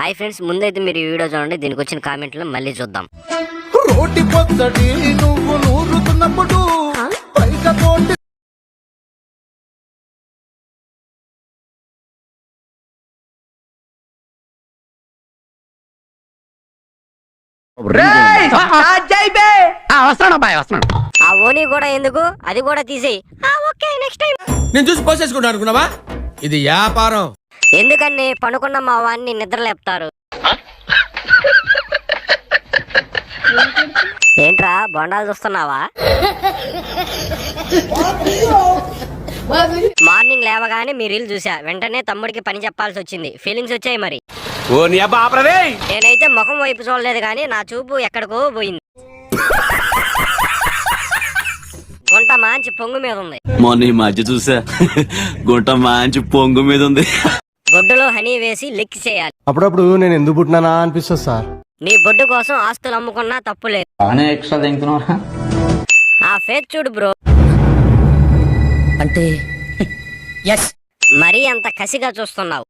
Hi friends, ముందైతే మీరు ఈ వీడియో చూడండి, దీనికి వచ్చిన కామెంట్లు మళ్ళీ చూద్దాం. రోటి పొత్తడి నువ్వు నూరుతున్నప్పుడు పైక తోటి వస్తున్నాడు. ఆ ఓనీ కూడా ఎందుకు, అది కూడా తీసేయి. Okay, next time. నేను చూసి పోసేసుకుంటా అనుకున్నావా? ఇది వ్యాపారం. ఎందుకని పనుకున్న మా వాడిని నిద్రలేపుతారు? ఏంట్రా బొండాలు చూస్తున్నావా? మార్నింగ్ లేవగానే మీ రీల్ చూసా, వెంటనే తమ్ముడికి పని చెప్పాల్సి వచ్చింది. ఫీలింగ్స్ వచ్చాయి మరి. నేనైతే ముఖం వైపు చూడలేదు కానీ నా చూపు ఎక్కడికో పోయింది. గుంట మంచి పొంగు మీద ఉంది. మొన్న ఈ మధ్య చూసా, గుంట మంచి పొంగు మీద ఉంది. బొడ్డులో హనీ వేసి లెక్కి చేయాలి. అప్పుడప్పుడు నేను ఎందుకు పుట్టినానా అనిపిస్తుంది సార్. నీ బొడ్డు కోసం ఆస్తులు అమ్ముకున్నా తప్పులేదు. ఆ ఫేస్ చూడు బ్రో, అంటే మరీ అంత కసిగా చూస్తున్నావు.